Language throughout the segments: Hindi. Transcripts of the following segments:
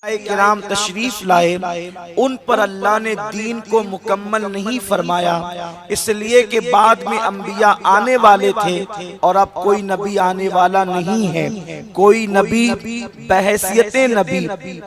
किराम तशरीफ लाए, उन पर अल्लाह ने दीन को मुकम्मल नहीं फरमाया, इसलिए कि बाद में अंबिया आने वाले थे और अब कोई नबी आने वाला नहीं है। कोई नबी बहैसियते नबी,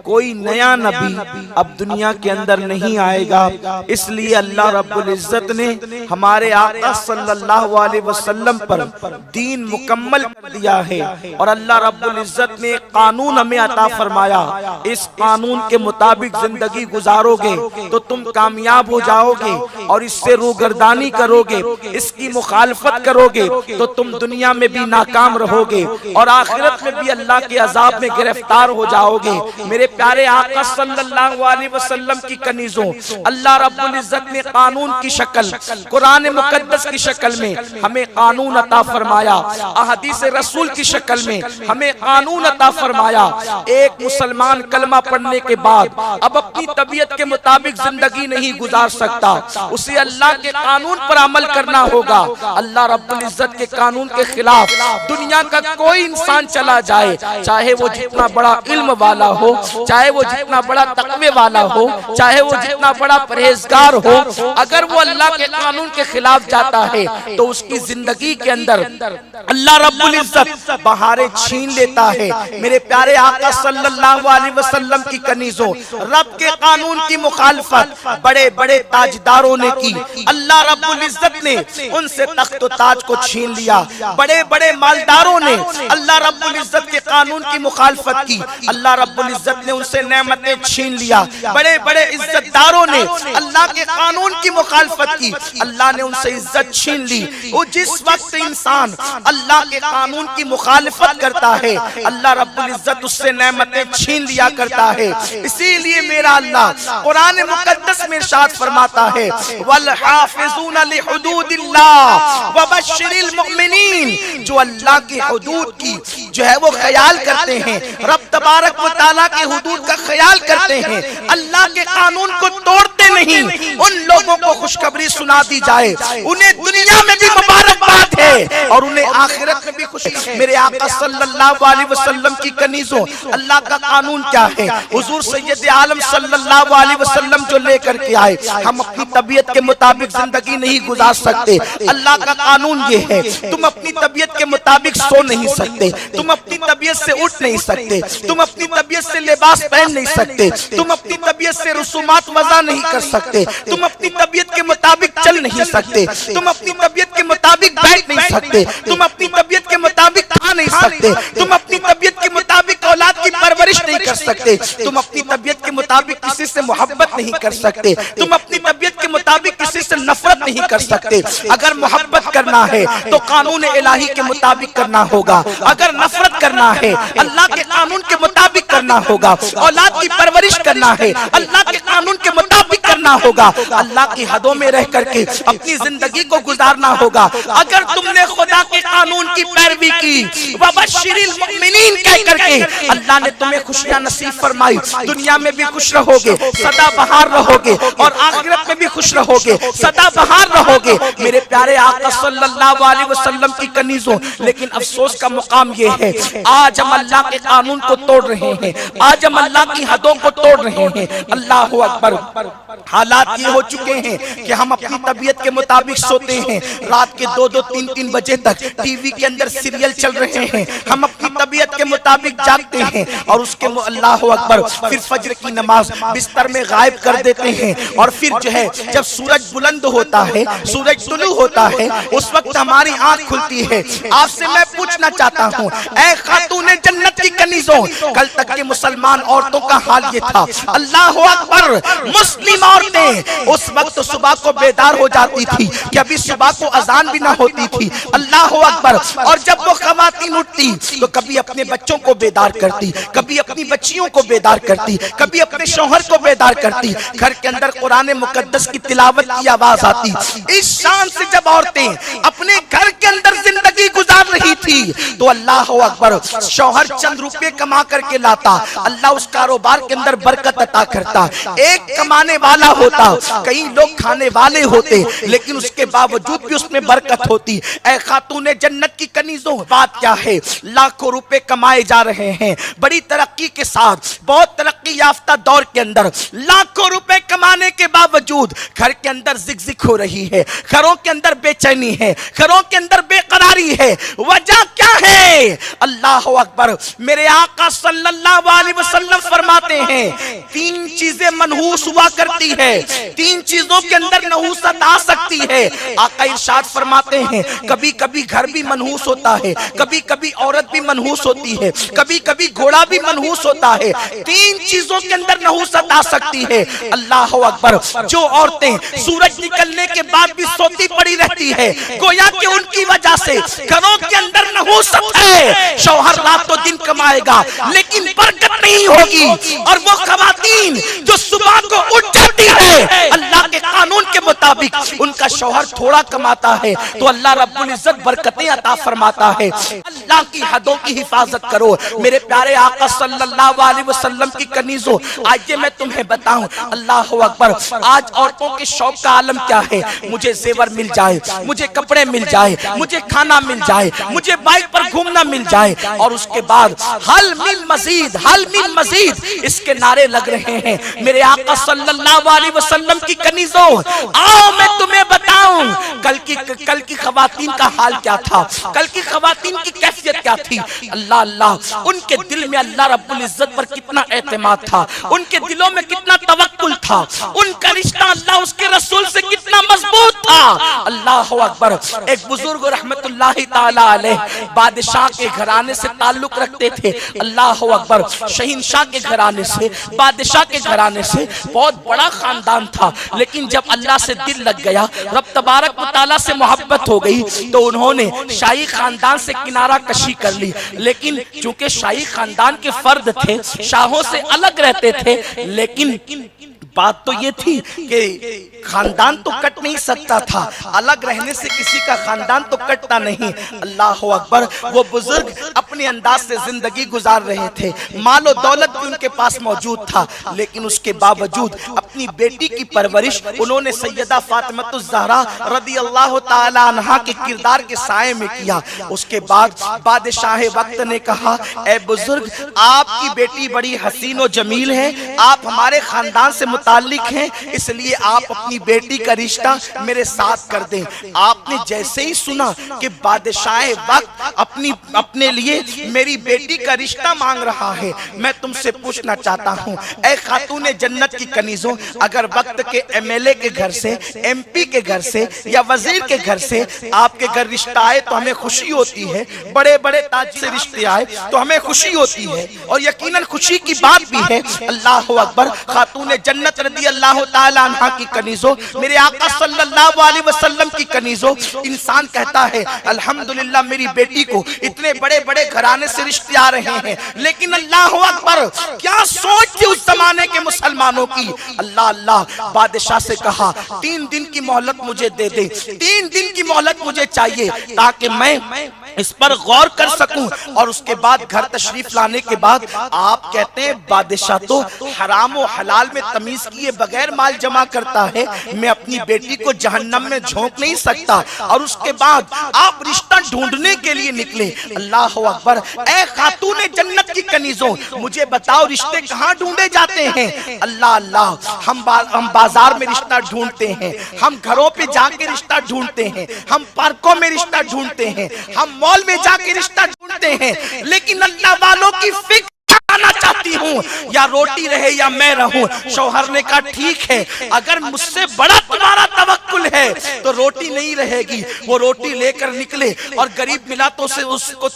कोई नया नबी अब दुनिया के अंदर नहीं आएगा। इसलिए अल्लाह रब्बुल इज्जत ने हमारे आका सल्लल्लाहु अलैहि वसल्लम पर दीन मुकम्मल कर दिया है और अल्लाह रब्बुल इज्जत ने कानून हमें अता फरमाया। इस कानून के मुताबिक जिंदगी गुजारोगे तो तुम कामयाब हो जाओगे और इससे रूगर्दानी करोगे, इसकी मुखालफत करोगे तो तुम दुनिया में भी नाकाम रहोगे और आखिरत में भी अल्लाह के अजाब में गिरफ्तार हो जाओगे। मेरे प्यारे आका सल्लल्लाहु अलैहि वसल्लम की कनीजों, अल्लाह रब्बुल इज्जत ने कानून की शक्ल, कुरान मुकद्दस की शक्ल में हमें कानून अता फरमाया, अहदीस रसूल की शक्ल में हमें कानून अता फरमाया। एक मुसलमान कलमा पढ़ने के बाद अब अपनी तबीयत के मुताबिक जिंदगी नहीं गुजार सकता, उसे अल्लाह के कानून पर अमल करना होगा। अल्लाह रब्बुल इज्जत के कानून के खिलाफ दुनिया का कोई इंसान चला जाए, चाहे वो जितना बड़ा इल्म वाला हो, चाहे वो जितना बड़ा तकवे वाला हो, चाहे वो जितना बड़ा परहेजगार हो, अगर वो अल्लाह के कानून के खिलाफ जाता है तो उसकी जिंदगी के अंदर अल्लाह रब्बुल इज्जत बहारें छीन लेता है। मेरे प्यारे आका सल्लल्लाहु अलैहि वसल्लम की कनीजों, रब के कानून की मुखालफत बड़े बड़े ताजदारों ने की, अल्लाह रब्बुल इज्जत ने उनसे तख्त ताज को छीन लिया। बड़े बड़े मालदारों ने अल्लाह रब्बुल इज्जत के कानून की मुखालफत की, अल्लाह रब्बुल इज्जत ने उनसे नेमतें छीन लिया। बड़े बड़े इज्जतदारों ने अल्लाह के कानून की मुखालफत की, अल्लाह ने उनसे इज्जत छीन ली। वो जिस वक्त इंसान अल्लाह के कानून की मुखालफत करता है, अल्लाह रब्बुल इज्जत उससे नेमतें छीन लिया करता है। इसीलिए मेरा अल्लाह कुरान मुकद्दस में इरशाद फरमाता है, वल हाफिज़ून लिहुदूदिल्लाह व बश्शिरिल मुमिनीन, जो अल्लाह की हुदूद की जो है वो ख्याल करते हैं, रब तबारक व तआला के हुदूद का ख्याल करते हैं, अल्लाह के कानून को तोड़ते नहीं, उन लोगों को खुशखबरी सुना दी जाए, उन्हें दुनिया में भी मुबारकबाद है और उन्हें आखिरत में भी खुशी। मेरे आका सल्लल्लाहु अलैहि वसल्लम की कनीजों, अल्लाह का कानून क्या है? हुजूर सैयद आलम सल्लल्लाहु अलैहि वसल्लम जो लेकर के आए, हम अपनी तबीयत के मुताबिक जिंदगी नहीं गुजार सकते। अल्लाह का कानून ये है, तुम अपनी तबीयत के मुताबिक सो नहीं सकते, तुम अपनी तबीयत से उठ नहीं सकते, तुम अपनी तबीयत से लिबास पहन नहीं सकते, तुम अपनी तबीयत से रसूमात वज़ा नहीं कर सकते, तुम अपनी तबीयत के मुताबिक चल नहीं सकते, तुम अपनी तबीयत के मुताबिक बैठ नहीं सकते, तुम अपनी तबीयत के मुताबिक खा नहीं सकते, तुम अपनी तबीयत के मुताबिक औलाद की परवरिश नहीं कर सकते, तुम अपनी तबीयत के मुताबिक किसी से मोहब्बत नहीं कर सकते, तुम अपनी तबीयत के मुताबिक किसी से नफरत नहीं कर सकते। अगर मोहब्बत करना है तो कानून इलाही के मुताबिक करना होगा, अगर नफरत करना है अल्लाह के कानून के मुताबिक करना होगा, औलाद की परवरिश करना है अल्लाह के कानून के मुताबिक करना होगा, अल्लाह की हदों में रह करके अपनी जिंदगी को गुजारना होगा। अगर तुमने खुदा के कानून की पैरवी की, वबश्शिरिल मुमिनीन कह करके अल्लाह ने तुम्हें खुशियां नसीब फरमाई, दुनिया में भी खुश रहोगे, सदा बहार रहोगे और आखिरत में भी खुश रहोगे, सदा बहार रहोगे। मेरे प्यारे आका सल्लल्लाहु अलैहि वसल्लम की कनीजों, लेकिन अफसोस का मुकाम ये है, आज हम अल्लाह के कानून को तोड़ रहे हैं, आज हम अल्लाह की हदों को तोड़ रहे हैं। अल्लाहु अकबर। हालात ये हो चुके हैं कि हम अपनी तबीयत के मुताबिक सोते हैं, रात के 2-2, 3-3 बजे तक टीवी के अंदर सीरियल चल रहे हैं, हम अपनी तबीयत के मुताबिक जागते हैं और उसके अल्लाहु अकबर फिर फज्र की नमाज बिस्तर में गायब कर देते हैं और फिर जो है जब सूरज बुलंद होता है, सूरज तुलू होता है, उस वक्त हमारी आंख खुलती है। आपसे मैं पूछना चाहता हूँ, ऐ खातूने जन्नत की कनीजों, कल तक के मुसलमान औरतों का हाल ये था, अल्लाहु अकबर, मुस्लिम औरतें उस वक्त सुबह को बेदार हो जाती थी कि अभी सुबह को अजान भी ना होती थी, अल्लाहु अकबर। और जब वो खवातीन उठती तो कभी अपने बच्चों को बेदार करती, कभी अपनी बच्चियों को बेदार करती, कभी अपने शौहर को बेदार करती, घर के अंदर कुरान मुकद्दस की तिलावत की आवाज आती। इस शान से जब औरतें अपने घर के अंदर जिंदगी गुजार रही थी तो अल्लाहु अकबर, शौहर चंद चंद रुपए कमा करके लाता, अल्लाह उस कारोबार के अंदर बरकत अता करता। एक कमाने वाला होता, कई लोग खाने वाले होते, लेकिन उसके बावजूद भी उसमें बरकत होती। ऐ खातूने जन्नत की कनीजों, बात क्या है, लाखों रुपए कमाए जा रहे हैं बड़ी तरक्की के साथ, बहुत तरक्की याफ्ता दौर के अंदर लाखों रुपए कमाने के बावजूद घर के अंदर जिक-जिक हो रही है, घरों के अंदर बेचैनी है, घरों के अंदर बेकरारी है। वजह क्या है? अल्लाह अकबर। मेरे आका सल्लल्लाहु अलैहि वसल्लम फरमाते हैं, तीन चीजें मनहूस हुआ करती है, तीन चीजों के अंदर नहूसत आ सकती है। आका इरशाद फरमाते हैं, कभी कभी घर भी मनहूस होता है, कभी कभी औरत भी मनहूस होती है, कभी कभी घोड़ा भी मनहूस होता है। तीन चीजों के अंदर नहूसत आ सकती है। अल्लाह अकबर। जो औरतें सूरज निकलने के बाद भी सोती पड़ी रहती है, गोया कि उनकी वजह से घरों के अंदर नहूसत है। शौहर रातों दिन कमाएगा लेकिन बरकत नहीं होगी, और वो खवातीन जो सुबह को उठ जाती है अल्लाह के कानून के मुताबिक, उनका शौहर थोड़ा कमाता है तो अल्लाह रब्बुल इज्जत बरकतें अता फरमाता है। अल्लाह की हदों की हिफाजत करो मेरे प्यारे आका सल्लल्लाहु अलैहि वसल्लम की कनीजों। आज मैं तुम्हें बताऊं, अल्लाह अकबर, आज औरतों के शौक का आलम क्या है? मुझे जेवर मिल जाए, मुझे कपड़े मिल जाए, मुझे खाना मिल जाए, मुझे बाइक पर घूमना मिल जाए, और उसके बाद हल मिल मजीद, हल मिल मजीद, इसके नारे लग रहे हैं। मेरे आका सल्लल्लाहु अलैहि वसल्लम की कनीजों, आओ मैं तुम्हें बताऊं कल की खवातीन का हाल क्या था, कल की खवातीन की कैफियत क्या थी। अल्लाह अल्लाह, उनके दिल में अल्लाह रब्बुल इज्जत पर कितना एतमाद था, उनके दिलों में कितना तवक्कुल था, उनका रिश्ता अल्लाह उसके रसूल से कितना मजबूत था। अल्लाह अकबर। एक बुजुर्ग रहमतुल्लाहि ताला अलैह बादशाह के घराने से ताल्लुक रखते थे। अल्लाह अकबर। शहीनशाह के घराने से, बादशाह के घराने से, बहुत बड़ा खानदान था। लेकिन जब अल्लाह से दिल लग गया, रब तबारक व तआला से मोहब्बत हो गई, तो उन्होंने शाही खानदान से किनारा कशी कर ली। लेकिन चूंकि शाही खानदान के फर्द थे, शाहों से अलग रहते थे, लेकिन बात तो ये थी कि खानदान तो कट नहीं सकता था, अलग रहने से किसी का खानदान तो कटता नहीं। अल्लाह अकबर। वो बुजुर्ग अपने अंदाज से जिंदगी गुजार रहे थे, मालो दौलत भी उनके पास मौजूद था, लेकिन उसके बावजूद अपनी बेटी की परवरिश उन्होंने सैयदा फातिमतुज़ ज़हरा रदियल्लाहु ताला अन्हा के किरदार के साये में किया। उसके बाद बादशाह वक्त ने कहा, ए बुजुर्ग, आपकी बेटी बड़ी हसीन और जमील है, आप हमारे खानदान से मुताल्लिक हैं, इसलिए आप अपनी बेटी का रिश्ता मेरे साथ कर दें। आपने जैसे ही सुना कि बादशाह वक्त अपने लिए मेरी बेटी का रिश्ता मांग रहा है, मैं तुमसे पूछना चाहता हूँ, ऐ खातूने जन्नत की कनीजों, अगर वक्त के एमएलए के घर से, एमपी के घर से या वजीर के घर से आपके घर रिश्ता आए तो हमें खुशी होती है, बड़े बड़े ताज से रिश्ते आए तो हमें खुशी होती है, और यकीनन खुशी की बात भी है। अल्लाह अकबर। खातूने जन्नत रदियल्लाहु ताला अन्हा की कनीजों, मेरे आका सल्लल्लाहु अलैहि वसल्लम की कनीजों, इंसान कहता है अल्हम्दुलिल्लाह मेरी बेटी को इतने बड़े बड़े घराने से रिश्ते आ रहे हैं, लेकिन अल्लाह अकबर, क्या सोच थी उस जमाने के मुसलमानों की। अल्लाह अल्लाह। बादशाह से कहा, 3 दिन की मोहलत मुझे दे दे, 3 दिन की मोहलत मुझे चाहिए ताकि मैं इस पर गौर कर सकूं, और उसके बाद घर तशरीफ लाने के बाद आप कहते हैं बादशाह तो हराम और हलाल में तमीज किए बगैर माल जमा करता है, मैं अपनी बेटी को जहन्नम में झोंक नहीं सकता। और उसके बाद आप रिश्ता ढूंढने के लिए निकले। अल्लाह अकबर। ऐ खातूने जन्नत की कनीजों, मुझे बताओ रिश्ते कहाँ ढूंढे जाते हैं? अल्लाह अल्लाह। हम बाजार में रिश्ता ढूंढते हैं, हम घरों पे जाके रिश्ता ढूंढते हैं, हम पार्कों में रिश्ता ढूंढते हैं, हम मॉल में जाके रिश्ता ढूंढते हैं, लेकिन अल्लाह वालों की फिक्र आना चाहती हूँ, या रोटी रहे या मैं रहूं। शौहर ने कहा, ठीक है, अगर मुझसे बड़ा तुम्हारा तवक्कुल है तो रोटी नहीं रहेगी। वो रोटी लेकर निकले और गरीब मिला तो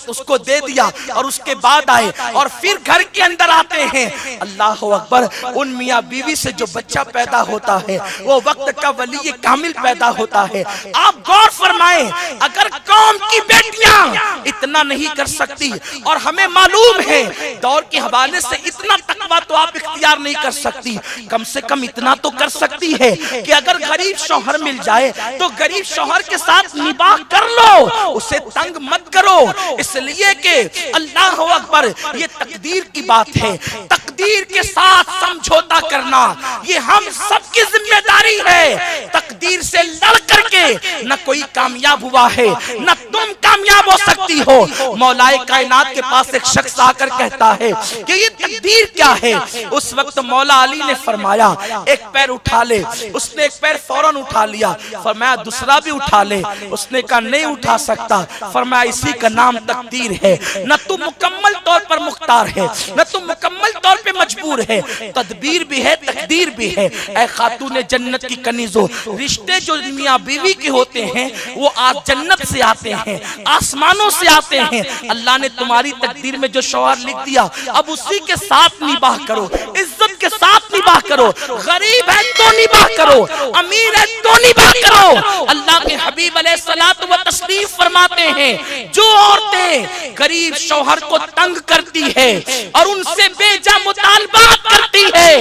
उसको दे दिया, और उसके बाद आए और फिर घर के अंदर आते हैं। अल्लाह अकबर। उन मियाँ बीवी से जो बच्चा पैदा होता है वो वक्त का वली कामिल पैदा होता है। आप गौर फरमाएं, अगर कौम की बेटियां इतना नहीं कर सकती, और हमें मालूम है दौर के हवाले से इतना तकवा तो आप इख्तियार नहीं कर सकती, कम से कम इतना तो कर सकती है कि अगर गरीब शौहर मिल जाए तो गरीब शौहर के साथ निबाह कर लो, उसे तंग मत करो। इसलिए कि अल्लाह अकबर, ये तकदीर की बात है। तकदीर के साथ समझौता करना ये हम सबकी जिम्मेदारी है। तकदीर से लड़ करके न कोई कामयाब हुआ है, न तुम कामयाब हो सकती हो। मौलाए कायनात के पास एक शख्स आकर कहता है कि ये तकदीर क्या है। उस वक्त मौला अली ने फरमाया एक पैर उठा ले। उसने एक पैर फौरन उठा लिया। फरमाया दूसरा भी उठा ले। उसने कहा नहीं उठा सकता। फरमाया इसी का नाम तकदीर है। न तू मुकम्मल तौर पर मुख्तार है, न तू मुकम्मल तौर पे मजबूर है। तदबीर भी है, तकदीर भी है। ऐ खातून जन्नत की कनीजो, रिश्ते जो मियां बीवी के होते हैं वो आज जन्नत से आते हैं, आसमानों से आते हैं। अल्लाह ने तुम्हारी तकदीर में जो शौहर लिख दिया, अब उसी के साथ निबाह करो, इज्जत के साथ निबाह करो। गरीब है तो निबाह करो, अमीर है तो निबाह करो। अल्लाह के हबीब अलैहिस्सलातु व तस्लीम फरमाते हैं, जो औरतें गरीब शौहर को तंग करती है और उनसे बेजा मुतालबात करती है,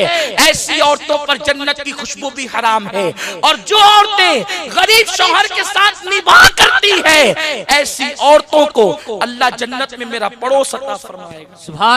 ऐसी औरतों पर जन्नत की खुशबू भी हराम है। और जो औरतें गरीब शौहर के साथ निबाह करती है, ऐसी औरतों को अल्लाह जन्नत में मेरा पड़ोस अता फरमाएगा। सुभान